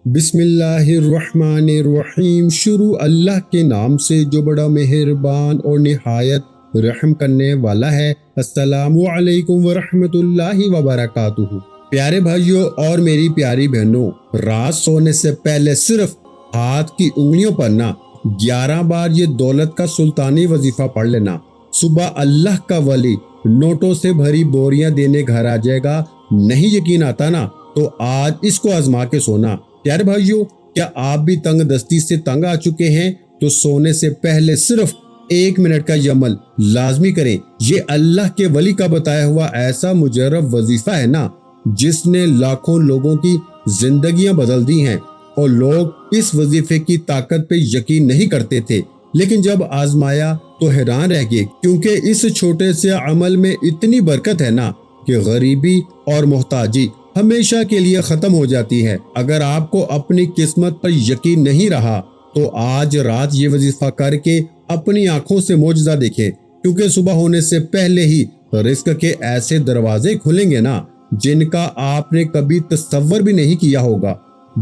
بسم اللہ الرحمن الرحیم۔ شروع اللہ کے نام سے جو بڑا مہربان اور نہایت رحم کرنے والا ہے۔ السلام علیکم ورحمۃ اللہ وبرکاتہ۔ پیارے بھائیوں اور میری پیاری بہنوں، رات سونے سے پہلے صرف ہاتھ کی انگلیوں پر نہ 11 بار یہ دولت کا سلطانی وظیفہ پڑھ لینا۔ صبح اللہ کا ولی نوٹوں سے بھری بوریاں دینے گھر آ جائے گا۔ نہیں یقین آتا نا تو آج اس کو آزما کے سونا۔ پیارے بھائیوں، کیا آپ بھی تنگ دستی سے تنگ آ چکے ہیں؟ تو سونے سے پہلے صرف 1 منٹ کا یہ عمل لازمی کریں۔ یہ اللہ کے ولی کا بتایا ہوا ایسا مجرب وظیفہ ہے نا، جس نے لاکھوں لوگوں کی زندگیاں بدل دی ہیں، اور لوگ اس وظیفے کی طاقت پہ یقین نہیں کرتے تھے، لیکن جب آزمایا تو حیران رہ گئے، کیونکہ اس چھوٹے سے عمل میں اتنی برکت ہے نا کہ غریبی اور محتاجی ہمیشہ کے لیے ختم ہو جاتی ہے۔ اگر آپ کو اپنی قسمت پر یقین نہیں رہا تو آج رات یہ وظیفہ کر کے اپنی آنکھوں سے معجزہ دیکھیں، کیونکہ صبح ہونے سے پہلے ہی رزق کے ایسے دروازے کھلیں گے نا جن کا آپ نے کبھی تصور بھی نہیں کیا ہوگا۔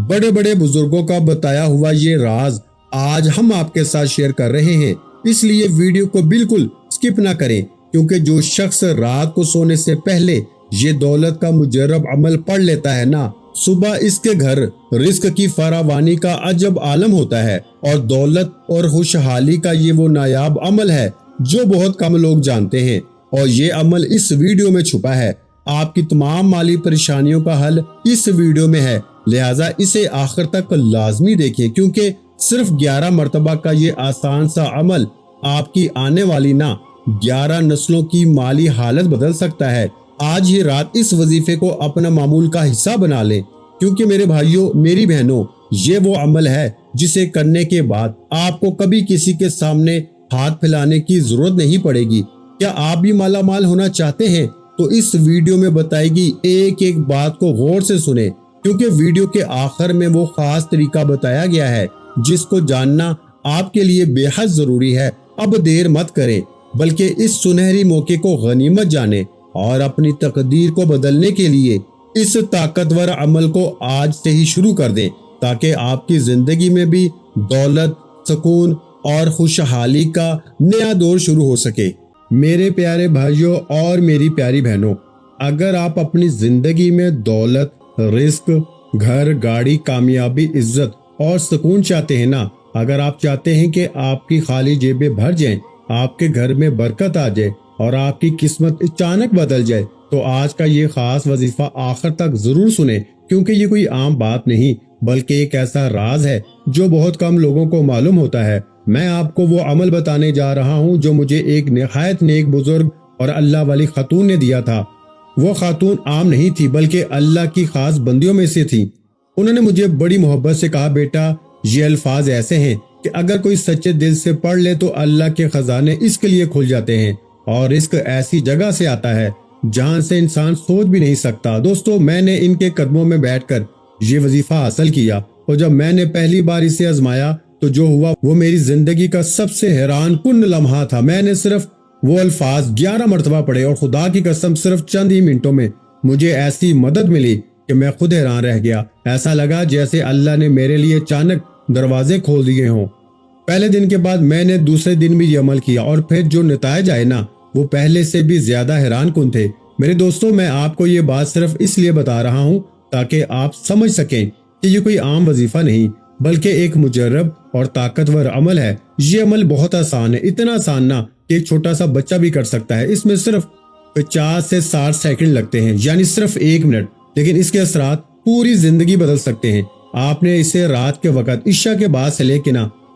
بڑے بڑے بزرگوں کا بتایا ہوا یہ راز آج ہم آپ کے ساتھ شیئر کر رہے ہیں، اس لیے ویڈیو کو بالکل سکپ نہ کریں، کیونکہ جو شخص رات کو سونے سے پہلے یہ دولت کا مجرب عمل پڑھ لیتا ہے نا، صبح اس کے گھر رزق کی فراوانی کا عجب عالم ہوتا ہے۔ اور دولت اور خوشحالی کا یہ وہ نایاب عمل ہے جو بہت کم لوگ جانتے ہیں، اور یہ عمل اس ویڈیو میں چھپا ہے۔ آپ کی تمام مالی پریشانیوں کا حل اس ویڈیو میں ہے، لہٰذا اسے آخر تک لازمی دیکھیں، کیونکہ صرف 11 مرتبہ کا یہ آسان سا عمل آپ کی آنے والی 11 نسلوں کی مالی حالت بدل سکتا ہے۔ آج ہی رات اس وظیفے کو اپنا معمول کا حصہ بنا لیں، کیونکہ میرے بھائیوں میری بہنوں، یہ وہ عمل ہے جسے کرنے کے بعد آپ کو کبھی کسی کے سامنے ہاتھ پھیلانے کی ضرورت نہیں پڑے گی۔ کیا آپ بھی مالا مال ہونا چاہتے ہیں؟ تو اس ویڈیو میں بتائی گی ایک ایک بات کو غور سے سنیں، کیونکہ ویڈیو کے آخر میں وہ خاص طریقہ بتایا گیا ہے جس کو جاننا آپ کے لیے بے حد ضروری ہے۔ اب دیر مت کریں، بلکہ اس سنہری موقع کو غنیمت جانیں اور اپنی تقدیر کو بدلنے کے لیے اس طاقتور عمل کو آج سے ہی شروع کر دیں، تاکہ آپ کی زندگی میں بھی دولت، سکون اور خوشحالی کا نیا دور شروع ہو سکے۔ میرے پیارے بھائیوں اور میری پیاری بہنوں، اگر آپ اپنی زندگی میں دولت، رزق، گھر، گاڑی، کامیابی، عزت اور سکون چاہتے ہیں نا، اگر آپ چاہتے ہیں کہ آپ کی خالی جیبیں بھر جائیں، آپ کے گھر میں برکت آ جائے اور آپ کی قسمت اچانک بدل جائے، تو آج کا یہ خاص وظیفہ آخر تک ضرور سنیں، کیونکہ یہ کوئی عام بات نہیں بلکہ ایک ایسا راز ہے جو بہت کم لوگوں کو معلوم ہوتا ہے۔ میں آپ کو وہ عمل بتانے جا رہا ہوں جو مجھے ایک نہایت نیک بزرگ اور اللہ والی خاتون نے دیا تھا۔ وہ خاتون عام نہیں تھی بلکہ اللہ کی خاص بندیوں میں سے تھی۔ انہوں نے مجھے بڑی محبت سے کہا، بیٹا یہ الفاظ ایسے ہیں کہ اگر کوئی سچے دل سے پڑھ لے تو اللہ کے خزانے اس کے لیے کھل جاتے ہیں، اور رزق ایسی جگہ سے آتا ہے جہاں سے انسان سوچ بھی نہیں سکتا۔ دوستو، میں نے ان کے قدموں میں بیٹھ کر یہ وظیفہ حاصل کیا، اور جب میں نے پہلی بار اسے آزمایا تو جو ہوا وہ میری زندگی کا سب سے حیران کن لمحہ تھا۔ میں نے صرف وہ الفاظ 11 مرتبہ پڑھے، اور خدا کی قسم صرف چند ہی منٹوں میں مجھے ایسی مدد ملی کہ میں خود حیران رہ گیا۔ ایسا لگا جیسے اللہ نے میرے لیے اچانک دروازے کھول دیے ہوں۔ پہلے دن کے بعد میں نے دوسرے دن بھی یہ عمل کیا، اور پھر جو نتائج آئے نا وہ پہلے سے بھی زیادہ حیران کن تھے۔ میرے دوستوں، میں آپ کو یہ بات صرف اس لیے بتا رہا ہوں تاکہ آپ سمجھ سکیں کہ یہ کوئی عام وظیفہ نہیں بلکہ ایک مجرب اور طاقتور عمل ہے۔ یہ عمل بہت آسان ہے، اتنا آسان نہ کہ ایک چھوٹا سا بچہ بھی کر سکتا ہے۔ اس میں صرف 50 سے 60 سیکنڈ لگتے ہیں، یعنی صرف 1 منٹ، لیکن اس کے اثرات پوری زندگی بدل سکتے ہیں۔ آپ نے اسے رات کے وقت عشاء کے بعد سے لے کے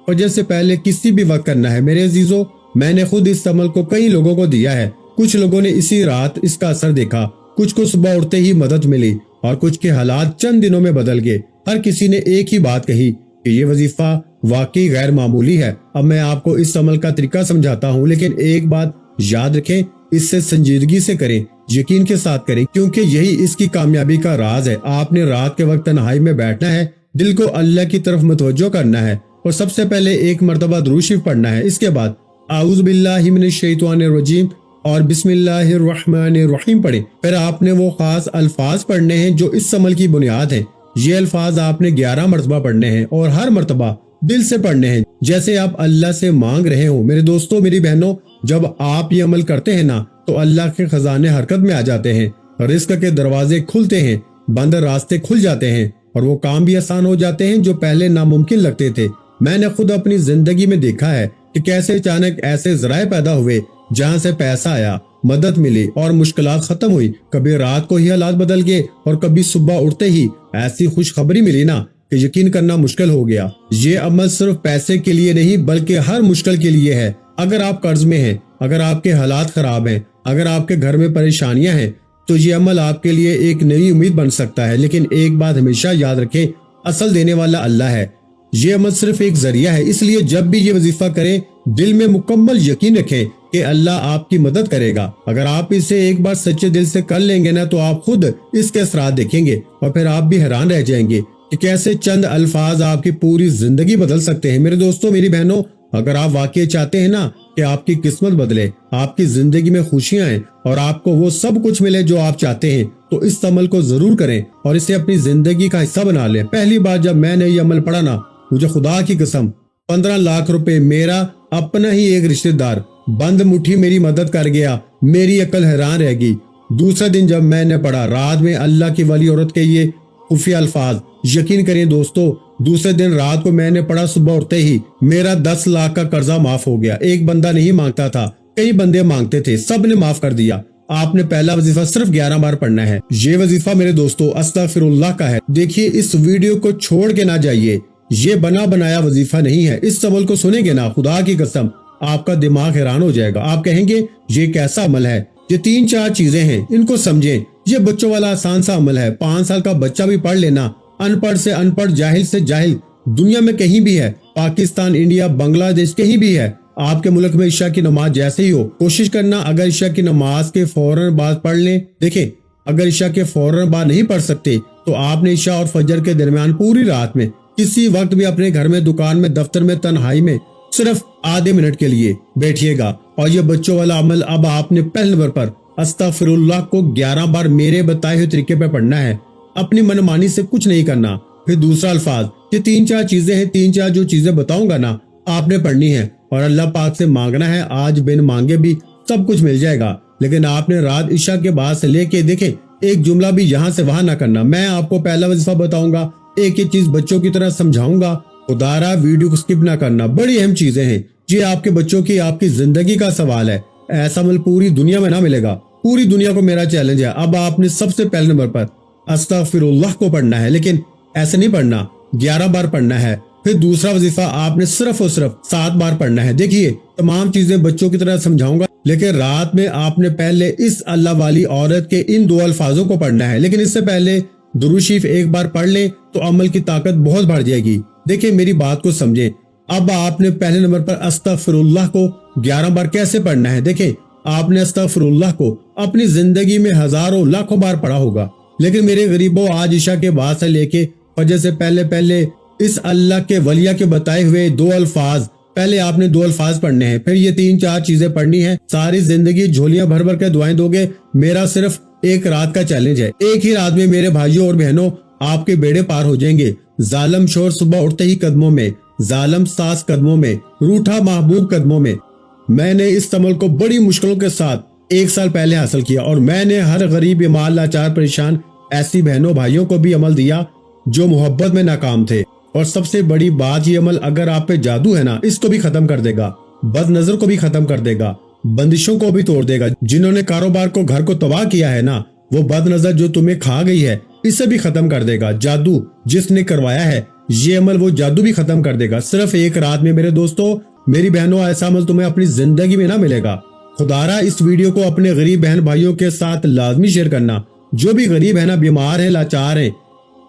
فجر سے پہلے کسی بھی وقت کرنا ہے۔ میرے عزیزو، میں نے خود اس عمل کو کئی لوگوں کو دیا ہے۔ کچھ لوگوں نے اسی رات اس کا اثر دیکھا، کچھ کو صبح اٹھتے ہی مدد ملی، اور کچھ کے حالات چند دنوں میں بدل گئے۔ ہر کسی نے ایک ہی بات کہی کہ یہ وظیفہ واقعی غیر معمولی ہے۔ اب میں آپ کو اس عمل کا طریقہ سمجھاتا ہوں، لیکن ایک بات یاد رکھیں، اس سے سنجیدگی سے کریں، یقین کے ساتھ کریں، کیونکہ یہی اس کی کامیابی کا راز ہے۔ آپ نے رات کے وقت تنہائی میں بیٹھنا ہے، دل کو اللہ کی طرف متوجہ کرنا ہے، اور سب سے پہلے 1 مرتبہ درود شریف پڑھنا ہے۔ اس کے بعد اعوذ باللہ من الشیطان الرجیم اور بسم اللہ الرحمن الرحیم پڑھیں۔ پھر آپ نے وہ خاص الفاظ پڑھنے ہیں جو اس عمل کی بنیاد ہیں۔ یہ الفاظ آپ نے 11 مرتبہ پڑھنے ہیں اور ہر مرتبہ دل سے پڑھنے ہیں جیسے آپ اللہ سے مانگ رہے ہو۔ میرے دوستوں، میری بہنوں، جب آپ یہ عمل کرتے ہیں نا تو اللہ کے خزانے حرکت میں آ جاتے ہیں، رزق کے دروازے کھلتے ہیں، بند راستے کھل جاتے ہیں اور وہ کام بھی آسان ہو جاتے ہیں جو پہلے ناممکن لگتے تھے۔ میں نے خود اپنی زندگی میں دیکھا ہے کہ کیسے اچانک ایسے ذرائع پیدا ہوئے جہاں سے پیسہ آیا، مدد ملی اور مشکلات ختم ہوئی۔ کبھی رات کو ہی حالات بدل گئے اور کبھی صبح اٹھتے ہی ایسی خوشخبری ملی نا کہ یقین کرنا مشکل ہو گیا۔ یہ عمل صرف پیسے کے لیے نہیں بلکہ ہر مشکل کے لیے ہے۔ اگر آپ قرض میں ہیں، اگر آپ کے حالات خراب ہیں، اگر آپ کے گھر میں پریشانیاں ہیں تو یہ عمل آپ کے لیے ایک نئی امید بن سکتا ہے۔ لیکن ایک بات ہمیشہ یاد رکھیں، اصل دینے والا اللہ ہے، یہ عمل صرف ایک ذریعہ ہے۔ اس لیے جب بھی یہ وظیفہ کریں دل میں مکمل یقین رکھیں کہ اللہ آپ کی مدد کرے گا۔ اگر آپ اسے ایک بار سچے دل سے کر لیں گے نا تو آپ خود اس کے اثرات دیکھیں گے اور پھر آپ بھی حیران رہ جائیں گے کہ کیسے چند الفاظ آپ کی پوری زندگی بدل سکتے ہیں۔ میرے دوستوں، میری بہنوں، اگر آپ واقعی چاہتے ہیں نا کہ آپ کی قسمت بدلے، آپ کی زندگی میں خوشیاں ہیں اور آپ کو وہ سب کچھ ملے جو آپ چاہتے ہیں تو اس عمل کو ضرور کریں اور اسے اپنی زندگی کا حصہ بنا لیں۔ پہلی بار جب میں نے یہ عمل پڑھا نا، مجھے خدا کی قسم 15 لاکھ روپے میرا اپنا ہی ایک رشتہ دار بند مٹھی میری مدد کر گیا، میری عقل حیران رہ گئی۔ دوسرے دن جب میں نے پڑھا رات میں اللہ کی ولی عورت کے یہ خفیہ الفاظ، یقین کریں دوستو، دوسرے دن رات کو میں نے پڑھا، صبح اٹھتے ہی میرا 10 لاکھ کا قرضہ معاف ہو گیا۔ ایک بندہ نہیں مانگتا تھا، کئی بندے مانگتے تھے، سب نے معاف کر دیا۔ آپ نے پہلا وظیفہ صرف 11 بار پڑھنا ہے۔ یہ وظیفہ میرے دوستو استغفر اللہ کا ہے۔ دیکھیے اس ویڈیو کو چھوڑ کے نہ جائیے، یہ بنا بنایا وظیفہ نہیں ہے۔ اس عمل کو سنیں گے نا، خدا کی قسم آپ کا دماغ حیران ہو جائے گا۔ آپ کہیں گے یہ کیسا عمل ہے؟ یہ 3-4 چیزیں ہیں، ان کو سمجھیں۔ یہ بچوں والا آسان سا عمل ہے، 5 سال کا بچہ بھی پڑھ لینا، ان پڑھ سے ان پڑھ، جاہل سے جاہل، دنیا میں کہیں بھی ہے، پاکستان، انڈیا، بنگلہ دیش، کہیں بھی ہے، آپ کے ملک میں عشاء کی نماز جیسے ہی ہو، کوشش کرنا اگر عشاء کی نماز کے فوراً بعد پڑھ لیں۔ دیکھیں اگر عشاء کے فوراً بعد نہیں پڑھ سکتے تو آپ نے عشاء اور فجر کے درمیان پوری رات میں کسی وقت بھی اپنے گھر میں، دکان میں، دفتر میں، تنہائی میں صرف آدھے منٹ کے لیے بیٹھیے گا اور یہ بچوں والا عمل اب آپ نے پہلے نمبر پر استغفر اللہ کو 11 بار میرے بتائے ہوئے طریقے پہ پڑھنا ہے، اپنی منمانی سے کچھ نہیں کرنا۔ پھر دوسرا الفاظ، یہ 3-4 چیزیں ہیں، 3-4 جو چیزیں بتاؤں گا نا آپ نے پڑھنی ہے اور اللہ پاک سے مانگنا ہے۔ آج بن مانگے بھی سب کچھ مل جائے گا، لیکن آپ نے رات عشاء کے بعد سے لے کے دیکھیں ایک جملہ بھی یہاں سے وہاں نہ کرنا۔ میں آپ کو پہلا وظیفہ بتاؤں گا، ایک ایک چیز بچوں کی طرح سمجھاؤں گا، خدارا ویڈیو کو سکپ نہ کرنا، بڑی اہم چیزیں ہیں۔ یہ آپ کے بچوں کی، آپ کی زندگی کا سوال ہے، ایسا عمل پوری دنیا میں نہ ملے گا، پوری دنیا کو میرا چیلنج ہے۔ اب آپ نے سب سے پہلے نمبر پر استغفر اللہ کو پڑھنا ہے، لیکن ایسے نہیں پڑھنا، 11 بار پڑھنا ہے۔ پھر دوسرا وظیفہ آپ نے صرف اور صرف 7 بار پڑھنا ہے۔ دیکھیے تمام چیزیں بچوں کی طرح سمجھاؤں گا، لیکن رات میں آپ نے پہلے اس اللہ والی عورت کے ان 2 الفاظوں کو پڑھنا ہے، لیکن اس سے پہلے درود شریف ایک بار پڑھ لیں تو عمل کی طاقت بہت بڑھ جائے گی۔ دیکھیں میری بات کو سمجھیں، اب آپ نے پہلے نمبر پر استغفر اللہ کو 11 بار کیسے پڑھنا ہے۔ دیکھیں آپ نے استغفر اللہ کو اپنی زندگی میں ہزاروں لاکھوں بار پڑھا ہوگا، لیکن میرے غریبوں آج عشاء کے بعد سے لے کے فجر سے پہلے اس اللہ کے ولیہ کے بتائے ہوئے 2 الفاظ، پہلے آپ نے 2 الفاظ پڑھنے ہیں، پھر یہ 3-4 چیزیں پڑھنی ہیں۔ ساری زندگی جھولیاں بھر بھر کے دعائیں دو گے، میرا صرف ایک رات کا چیلنج ہے۔ ایک ہی رات میں میرے بھائیوں اور بہنوں آپ کے بیڑے پار ہو جائیں گے۔ ظالم شور صبح اٹھتے ہی قدموں میں، ظالم ساس قدموں میں، روٹھا محبوب قدموں میں۔ میں نے اس عمل کو بڑی مشکلوں کے ساتھ 1 سال پہلے حاصل کیا اور میں نے ہر غریب، بیمار، لاچار، پریشان ایسی بہنوں بھائیوں کو بھی عمل دیا جو محبت میں ناکام تھے۔ اور سب سے بڑی بات، یہ عمل اگر آپ پہ جادو ہے نا، اس کو بھی ختم کر دے گا، بد نظر کو بھی ختم کر دے گا، بندشوں کو بھی توڑ دے گا۔ جنہوں نے کاروبار کو، گھر کو تباہ کیا ہے نا، وہ بد نظر جو تمہیں کھا گئی ہے اسے بھی ختم کر دے گا۔ جادو جس نے کروایا ہے یہ عمل، وہ جادو بھی ختم کر دے گا صرف ایک رات میں۔ میرے دوستو، میری بہنوں، ایسا عمل تمہیں اپنی زندگی میں نہ ملے گا۔ خدارا اس ویڈیو کو اپنے غریب بہن بھائیوں کے ساتھ لازمی شیئر کرنا، جو بھی غریب ہے نا، بیمار ہیں، لاچار ہیں۔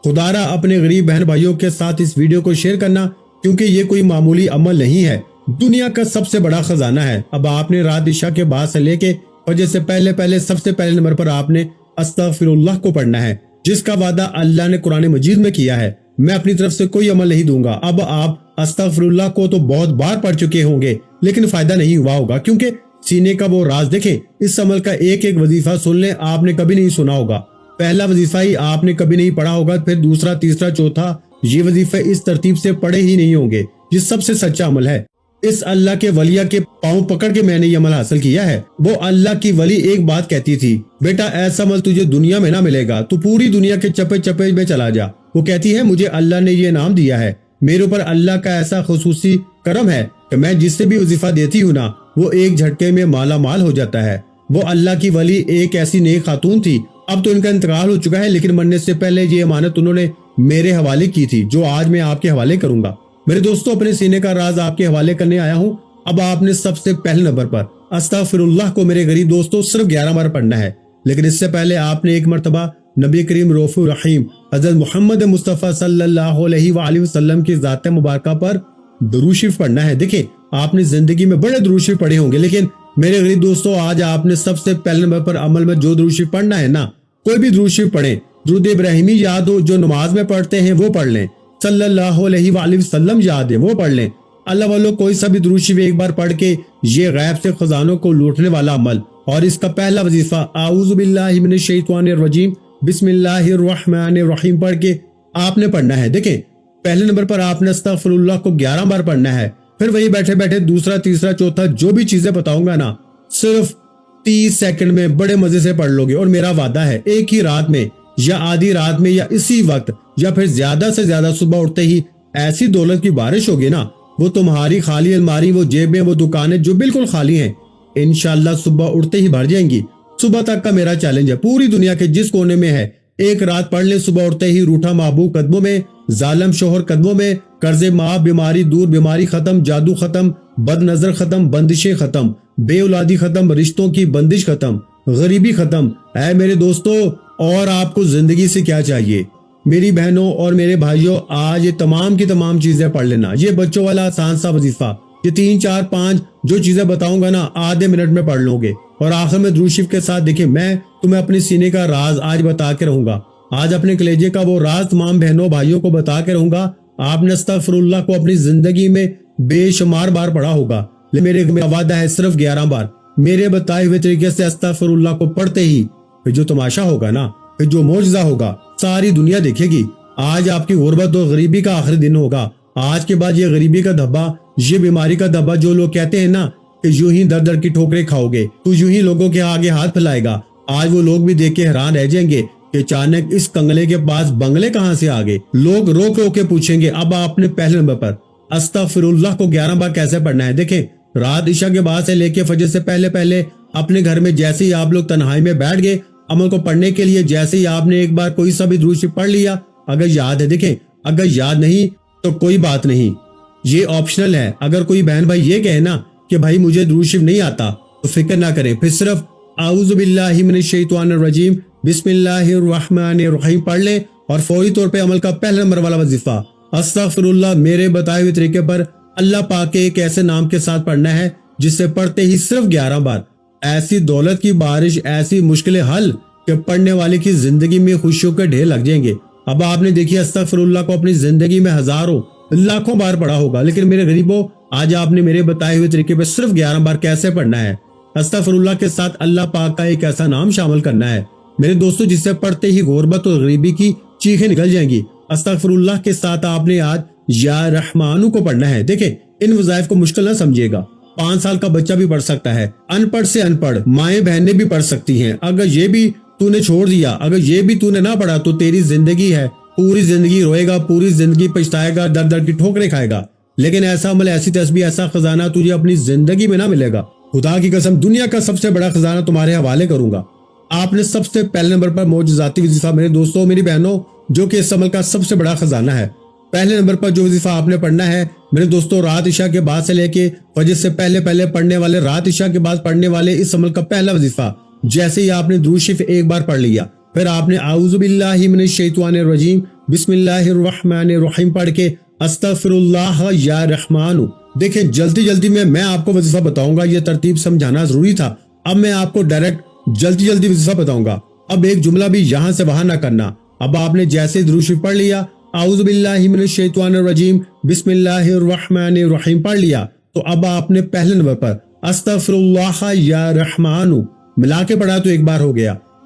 خدارا اپنے غریب بہن بھائیوں کے ساتھ اس ویڈیو کو شیئر کرنا، کیونکہ یہ کوئی معمولی عمل نہیں ہے، دنیا کا سب سے بڑا خزانہ ہے۔ اب آپ نے رات عشاء کے بعد سے لے کے فجر سے پہلے سب سے پہلے نمبر پر آپ نے استغفر اللہ کو پڑھنا ہے، جس کا وعدہ اللہ نے قرآن مجید میں کیا ہے۔ میں اپنی طرف سے کوئی عمل نہیں دوں گا۔ اب آپ استغفر اللہ کو تو بہت بار پڑھ چکے ہوں گے، لیکن فائدہ نہیں ہوا ہوگا، کیونکہ سینے کا وہ راز دیکھیں، اس عمل کا ایک ایک وظیفہ سن لیں، آپ نے کبھی نہیں سنا ہوگا۔ پہلا وظیفہ ہی آپ نے کبھی نہیں پڑھا ہوگا، پھر دوسرا، تیسرا، چوتھا یہ وظیفے اس ترتیب سے پڑھے ہی نہیں ہوں گے۔ یہ سب سے سچا عمل ہے۔ اس اللہ کے ولیہ کے پاؤں پکڑ کے میں نے یہ عمل حاصل کیا ہے۔ وہ اللہ کی ولی ایک بات کہتی تھی، بیٹا ایسا عمل تجھے دنیا میں نہ ملے گا، تو پوری دنیا کے چپے چپے میں چلا جا۔ وہ کہتی ہے مجھے اللہ نے یہ انعام دیا ہے، میرے اوپر اللہ کا ایسا خصوصی کرم ہے کہ میں جس سے بھی وظیفہ دیتی ہوں نا، وہ ایک جھٹکے میں مالا مال ہو جاتا ہے۔ وہ اللہ کی ولی ایک ایسی نیک خاتون تھی، اب تو ان کا انتقال ہو چکا ہے، لیکن مرنے سے پہلے یہ امانت انہوں نے میرے حوالے کی تھی، جو آج میں آپ کے حوالے کروں گا۔ میرے دوستو، اپنے سینے کا راز آپ کے حوالے کرنے آیا ہوں۔ اب آپ نے سب سے پہلے نمبر پر استغفر اللہ کو میرے غریب دوستو صرف 11 بار پڑھنا ہے، لیکن اس سے پہلے آپ نے ایک مرتبہ نبی کریم رؤوف رحیم حضرت محمد مصطفیٰ صلی اللہ علیہ وآلہ وسلم کی ذات مبارکہ پر درود شریف پڑھنا ہے۔ دیکھیں، آپ نے زندگی میں بڑے درود شریف پڑھے ہوں گے، لیکن میرے غریب دوستو آج آپ نے سب سے پہلے نمبر پر عمل میں جو درود شریف پڑھنا ہے نا، کوئی بھی درود شریف پڑھیں، درود ابراہیمی یاد ہو جو نماز میں پڑھتے ہیں وہ پڑھ لیں، صلی اللہ علیہ وآلہ وسلم یاد ہے وہ پڑھ لیں۔ اللہ والو کوئی سا بھی درود شریف ایک بار پڑھ کے یہ غیب سے خزانوں کو لوٹنے والا عمل، اور اس کا پہلا وظیفہ اعوذ باللہ من الشیطان الرجیم بسم اللہ الرحمن الرحیم پڑھ کے آپ نے پڑھنا ہے۔ دیکھیں، پہلے نمبر پر آپ نے استغفر اللہ کو 11 بار پڑھنا ہے، پھر وہی بیٹھے بیٹھے دوسرا، تیسرا، چوتھا جو بھی چیزیں بتاؤں گا نا، صرف 30 سیکنڈ میں بڑے مزے سے پڑھ لو گے، اور میرا وعدہ ہے ایک ہی رات میں یا آدھی رات میں یا اسی وقت یا پھر زیادہ سے زیادہ صبح اٹھتے ہی ایسی دولت کی بارش ہوگی نا، وہ تمہاری خالی الماری، وہ جیبیں، وہ دکانیں جو بالکل خالی ہیں، انشاءاللہ صبح اٹھتے ہی بھر جائیں گی۔ صبح تک کا میرا چیلنج ہے، پوری دنیا کے جس کونے میں ہے ایک رات پڑھ لیں، صبح اٹھتے ہی روٹھا محبوب قدموں میں، ظالم شوہر قدموں میں، قرض معاف، بیماری دور، بیماری ختم، جادو ختم، بد نظر ختم، بندشیں ختم، بے اولادی ختم، رشتوں کی بندش ختم، غریبی ختم۔ اے میرے دوستو، اور آپ کو زندگی سے کیا چاہیے؟ میری بہنوں اور میرے بھائیوں، آج یہ تمام کی تمام چیزیں پڑھ لینا۔ یہ بچوں والا آسان سا وظیفہ، یہ 3 4 5 جو چیزیں بتاؤں گا نا، آدھے منٹ میں پڑھ لو گے، اور آخر میں درود شریف کے ساتھ دیکھیں، میں تمہیں اپنے سینے کا راز آج بتا کے رہوں گا، آج اپنے کلیجے کا وہ راز تمام بہنوں بھائیوں کو بتا کے رہوں گا۔ آپ نے استغفر اللہ کو اپنی زندگی میں بے شمار بار پڑھا ہوگا، لیکن میرے وعدہ ہے صرف 11 بار میرے بتائے ہوئے طریقے سے استغفر اللہ کو پڑھتے ہی پھر جو تماشا ہوگا نا، پھر جو معجزہ ہوگا، ساری دنیا دیکھے گی۔ آج آپ کی غربت اور غریبی کا آخری دن ہوگا۔ آج کے بعد یہ غریبی کا دھبا، یہ بیماری کا دھبا، جو لوگ کہتے ہیں نا کہ یوں ہی در در کی ٹھوکریں کھاؤ گے، تو یوں ہی لوگوں کے آگے ہاتھ پھیلائے گا، آج وہ لوگ بھی دیکھ کے حیران رہ جائیں گے کہ اچانک اس کنگلے کے پاس بنگلے کہاں سے آگے۔ لوگ روک روک کے پوچھیں گے اب آپ نے پہلے نمبر پر استغفر اللہ کو 11 بار کیسے پڑھنا ہے۔ دیکھیں، رات عشاء کے بعد سے لے کے فجر سے پہلے پہلے اپنے گھر میں جیسے ہی آپ لوگ تنہائی میں بیٹھ گئے عمل کو پڑھنے کے لیے، جیسے ہی آپ نے ایک بار کوئی سا بھی درود شریف پڑھ لیا، اگر یاد ہے، دیکھیں اگر یاد نہیں تو کوئی بات نہیں، یہ آپشنل ہے۔ اگر کوئی بہن بھائی یہ کہے نا کہ بھائی مجھے درود شریف نہیں آتا، تو فکر نہ کریں، پھر صرف اعوذ باللہ من الشیطان الرجیم بسم اللہ الرحمن الرحیم پڑھ لیں، اور فوری طور پہ عمل کا پہلا نمبر والا وظیفہ استغفر اللہ میرے بتائے ہوئے طریقے پر اللہ پاک کے ایک ایسے نام کے ساتھ پڑھنا ہے جس سے پڑھتے ہی صرف 11 بار ایسی دولت کی بارش، ایسی مشکلیں حل کہ پڑھنے والے کی زندگی میں خوشیوں کے ڈھیر لگ جائیں گے۔ اب آپ نے دیکھی استغفر اللہ کو اپنی زندگی میں ہزاروں لاکھوں بار پڑھا ہوگا، لیکن میرے غریبوں، آج آپ نے میرے بتائے ہوئے طریقے پہ صرف 11 بار کیسے پڑھنا ہے۔ استغفر اللہ کے ساتھ اللہ پاک کا ایک ایسا نام شامل کرنا ہے میرے دوستو جس سے پڑھتے ہی غربت اور غریبی کی چیخیں نکل جائیں گی۔ استغفر اللہ کے ساتھ آپ نے آج یا رحمانو کو پڑھنا ہے۔ دیکھیں، ان وظائف کو مشکل نہ سمجھیے گا، 5 سال کا بچہ بھی پڑھ سکتا ہے، ان پڑھ سے ان پڑھ مائیں بہنیں بھی پڑھ سکتی ہیں۔ اگر یہ بھی تو نے چھوڑ دیا، اگر یہ بھی تو نے نہ پڑھا، تو تیری زندگی ہے، پوری زندگی روئے گا، پوری زندگی پچھتائے گا، در در کی ٹھوکریں کھائے گا، لیکن ایسا عمل، ایسی تسبیح، ایسا خزانہ تجھے اپنی زندگی میں نہ ملے گا۔ خدا کی قسم، دنیا کا سب سے بڑا خزانہ تمہارے حوالے کروں گا۔ آپ نے سب سے پہلے نمبر پر معجزاتی وظیفہ میرے دوستوں، میری بہنوں، جو کہ اس عمل کا سب سے بڑا خزانہ ہے، پہلے نمبر پر جو وظیفہ آپ نے پڑھنا ہے میرے دوستوں، رات عشاء کے بعد سے لے کے فجر سے پہلے پہلے پڑھنے والے، رات عشاء کے بعد پڑھنے والے اس عمل کا پہلا وظیفہ، جیسے ہی آپ نے درود شریف ایک بار پڑھ لیا، پھر آپ نے اعوذ باللہ من الشیطان الرجیم بسم اللہ الرحمن الرحیم پڑھ کے استغفر اللہ یا رحمان۔ دیکھیں، جلدی جلدی میں آپ کو وظیفہ بتاؤں گا، یہ ترتیب سمجھانا ضروری تھا۔ اب میں آپ کو ڈائریکٹ جلدی وظیفہ بتاؤں گا، اب ایک جملہ بھی یہاں سے وہاں نہ کرنا۔ اب آپ نے جیسے درود شریف پڑھ لیا، اعوذ باللہ من الشیطان الرجیم بسم اللہ الرحمن الرحیم پڑھ لیا، تو اب آپ نے پہلے نمبر پر استغفر اللہ یا رحمان ملا کے پڑھا تو ایک بار ہو گیا۔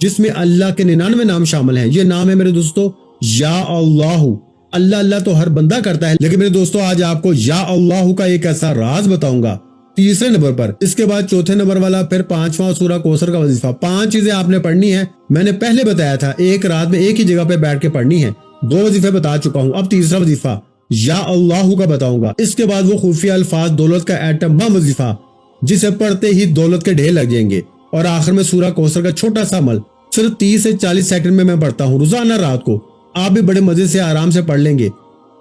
جس میں اللہ کے 99 نام شامل ہیں. یہ نام ہے میرے دوستو یا اللہ. اللہ اللہ تو ہر بندہ کرتا ہے، لیکن میرے دوستو آج آپ کو یا اللہ کا ایک ایسا راز بتاؤں گا تیسرے نمبر پر. اس کے بعد چوتھے نمبر والا پھر 5واں سورہ کوثر کا وظیفہ. 5 چیزیں آپ نے پڑھنی ہے. میں نے پہلے بتایا تھا ایک رات میں ایک ہی جگہ پہ بیٹھ کے پڑھنی ہے. 2 وظیفے بتا چکا ہوں، اب تیسرا وظیفہ یا اللہ کا بتاؤں گا. اس کے بعد وہ خفیہ الفاظ دولت کا ایٹم بم وظیفہ جسے پڑھتے ہی دولت کے ڈھیر لگ جائیں گے. اور آخر میں سورہ کوثر کا چھوٹا سا عمل صرف 30 سے 40 سیکنڈ میں پڑھتا ہوں روزانہ رات کو. آپ بھی بڑے مزے سے آرام سے پڑھ لیں گے.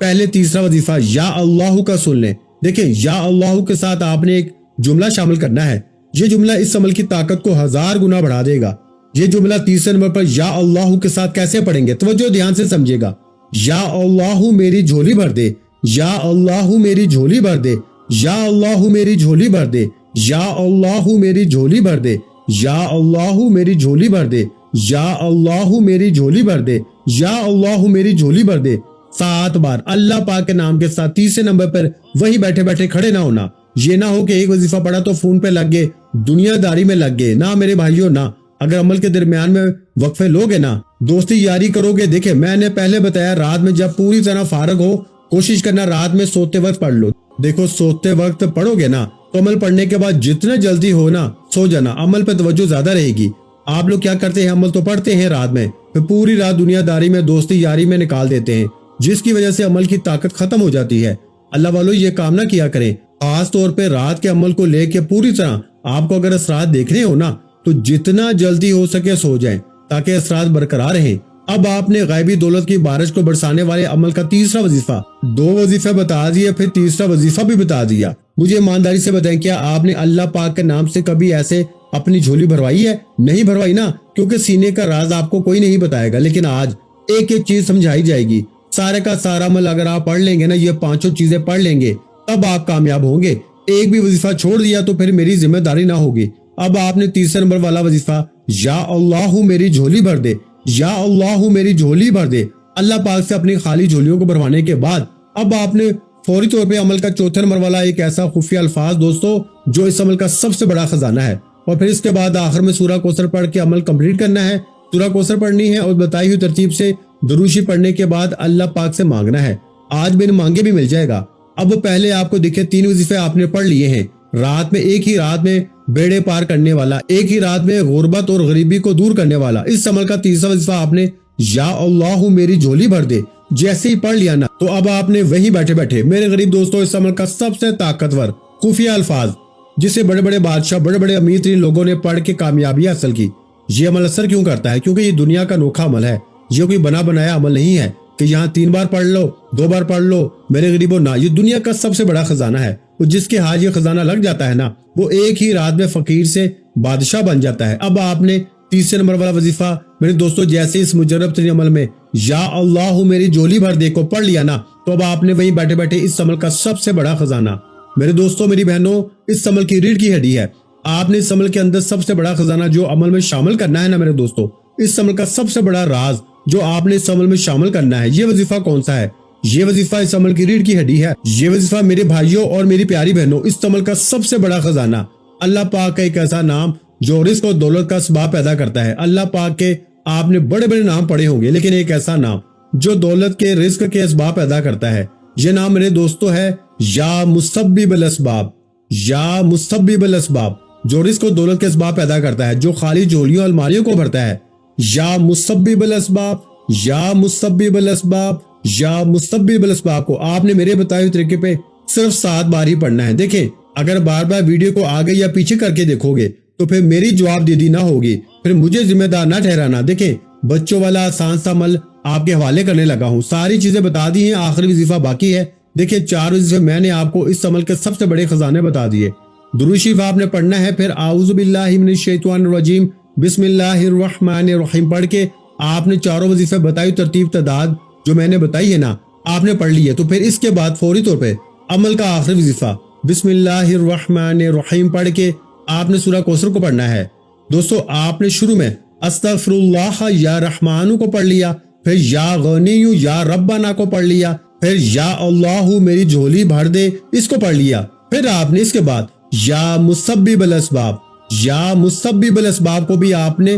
پہلے تیسرا وظیفہ یا اللہ کا سن لیں. دیکھیں یا اللہ کے ساتھ آپ نے ایک جملہ شامل کرنا ہے. یہ جملہ اس عمل کی طاقت کو 1000 گنا بڑھا دے گا. یہ جملہ تیسرے نمبر پر یا اللہ کے ساتھ کیسے پڑھیں گے، توجہ دھیان سے سمجھے گا. یا اللہ میری جھولی بھر دے، یا اللہ میری جھولی بھر دے، یا اللہ میری جھولی بھر دے، یا اللہ میری جھولی بھر دے، یا اللہ میری جھولی بھر دے، یا اللہ میری جھولی بھر دے، یا اللہ میری جھولی بھر دے. 7 بار اللہ پاک کے نام کے ساتھ. تیسرے نمبر پر وہی بیٹھے بیٹھے کھڑے نہ ہونا. یہ نہ ہو کہ ایک وظیفہ پڑھا تو فون پہ لگ گئے، دنیا داری میں لگ گئے. نہ میرے بھائیوں نہ. اگر عمل کے درمیان میں وقفے لوگے نا، دوستی یاری کرو گے. دیکھیں میں نے پہلے بتایا رات میں جب پوری طرح فارغ ہو کوشش کرنا رات میں سوتے وقت پڑھ لو. دیکھو سوتے وقت پڑھو گے نا تو عمل پڑھنے کے بعد جتنا جلدی ہو نا سو جانا. عمل پہ توجہ زیادہ رہے گی. آپ لوگ کیا کرتے ہیں، عمل تو پڑھتے ہیں رات میں، پھر پوری رات دنیا داری میں دوستی یاری میں نکال دیتے ہیں، جس کی وجہ سے عمل کی طاقت ختم ہو جاتی ہے. اللہ والو یہ کام نہ کیا کریں. خاص طور پہ رات کے عمل کو لے کے پوری طرح آپ کو اگر اثرات دیکھنے ہو نا تو جتنا جلدی ہو سکے سو جائیں تاکہ اثرات برقرار رہیں. اب آپ نے غیبی دولت کی بارش کو برسانے والے عمل کا تیسرا وظیفہ 2 وظیفے بتا دیے، پھر تیسرا وظیفہ بھی بتا دیا. مجھے ایمانداری سے بتائیں کیا آپ نے اللہ پاک کے نام سے کبھی ایسے اپنی جھولی بھروائی ہے؟ نہیں بھروائی نا، کیونکہ سینے کا راز آپ کو کوئی نہیں بتائے گا. لیکن آج ایک ایک چیز سمجھائی جائے گی. سارے کا سارا عمل اگر آپ پڑھ لیں گے نا، یہ 5 چیزیں پڑھ لیں گے تب آپ کامیاب ہوں گے. ایک بھی وظیفہ چھوڑ دیا تو پھر میری ذمہ داری نہ ہوگی. اب آپ نے تیسرے نمبر والا وظیفہ یا اللہ میری جھولی بھر دے، یا اللہ میری جھولی بھر دے. اللہ پاک سے اپنی خالی جھولیوں کو بھروانے کے بعد اب آپ نے فوری طور پہ عمل کا چوتھے نمبر والا ایک ایسا خفیہ الفاظ دوستو جو اس عمل کا سب سے بڑا خزانہ ہے. اور پھر اس کے بعد آخر میں سورہ کوثر پڑھ کے عمل کمپلیٹ کرنا ہے. سورہ کوثر پڑھنی ہے اور بتائی ہوئی ترتیب سے دروشی پڑھنے کے بعد اللہ پاک سے مانگنا ہے. آج بن مانگے بھی مل جائے گا. اب پہلے آپ کو دیکھے 3 وظیفے آپ نے پڑھ لیے ہیں رات میں. ایک ہی رات میں بیڑے پار کرنے والا، ایک ہی رات میں غربت اور غریبی کو دور کرنے والا. اس عمل کا تیسرا وظیفہ آپ نے یا اللہ میری جھولی بھر دے جیسے ہی پڑھ لیا نا تو اب آپ نے وہی بیٹھے بیٹھے میرے غریب دوستوں اس عمل کا سب سے طاقتور خفیہ الفاظ جسے بڑے بڑے بادشاہ بڑے بڑے امیر ترین لوگوں نے پڑھ کے کامیابی حاصل کی. یہ عمل اثر کیوں کرتا ہے؟ کیونکہ یہ دنیا کا انوکھا عمل ہے. یہ کوئی بنا بنایا عمل نہیں ہے کہ یہاں 3 بار پڑھ لو 2 بار پڑھ لو میرے غریبوں. نہ، یہ دنیا کا سب سے بڑا خزانہ ہے. جس کے ہاتھ یہ خزانہ لگ جاتا ہے نا وہ ایک ہی رات میں فقیر سے بادشاہ بن جاتا ہے. اب آپ نے تیسرے نمبر والا وظیفہ میرے دوستو جیسے اس مجرب ترین عمل میں یا اللہ میری جھولی بھر دے کو پڑھ لیا نا تو اب آپ نے وہیں بیٹھے بیٹھے اس عمل کا سب سے بڑا خزانہ میرے دوستو میری بہنوں اس عمل کی ریڑھ کی ہڈی ہے. آپ نے اس عمل کے اندر سب سے بڑا خزانہ جو عمل میں شامل کرنا ہے نا میرے دوستو، اس عمل کا سب سے بڑا راز جو آپ نے اس عمل میں شامل کرنا ہے. یہ وظیفہ کون سا ہے؟ یہ وظیفہ اس عمل کی ریڑھ کی ہڈی ہے. یہ وظیفہ میرے بھائیوں اور میری پیاری بہنوں اس عمل کا سب سے بڑا خزانہ اللہ پاک کا ایک ایسا نام جو رزق اور دولت کا اسباب پیدا کرتا ہے. اللہ پاک کے آپ نے بڑے بڑے نام پڑھے ہوں گے لیکن ایک ایسا نام جو دولت کے رزق کے اسباب پیدا کرتا ہے. یہ نام میرے دوستو ہے یا مسبب الاسباب. یا مسبب الاسباب جو رزق اور دولت کے اسباب پیدا کرتا ہے، جو خالی جھولیوں الماریوں کو بھرتا ہے. یا مسبب الاسباب، یا مسبب الاسباب، یا مسبب الاسباب کو آپ نے میرے بتائے ہوئے طریقے پہ صرف 7 بار ہی پڑھنا ہے. دیکھیں اگر بار بار ویڈیو کو آگے یا پیچھے کر کے دیکھو گے تو پھر میری جواب دیدی نہ ہوگی، پھر مجھے ذمہ دار نہ ٹھہرانا. دیکھیں بچوں والا آسان سا عمل آپ کے حوالے کرنے لگا ہوں. ساری چیزیں بتا دی ہیں، آخری وظیفہ باقی ہے. دیکھیں 4 وظیفے میں نے آپ کو اس عمل کے سب سے بڑے خزانے بتا دیے. درود شریف آپ نے پڑھنا ہے، پھر اعوذ باللہ من الشیطان الرجیم بسم اللہ الرحمن الرحیم پڑھ کے آپ نے 4 وظیفے بتائی ترتیب تعداد جو میں نے بتائی ہے نا آپ نے پڑھ لی ہے. تو پھر اس کے بعد فوری طور پہ عمل کا آخری وظیفہ بسم اللہ الرحمن الرحیم پڑھ کے آپ نے سورہ کوثر کو پڑھنا ہے. دوستو آپ نے شروع میں استغفر اللہ یا رحمان کو پڑھ لیا، پھر یا غنی یا ربنا کو پڑھ لیا، پھر یا اللہ میری جھولی بھر دے اس کو پڑھ لیا. پھر آپ نے اس کے بعد یا مسبب الاسباب، یا مسبب الاسباب کو بھی آپ نے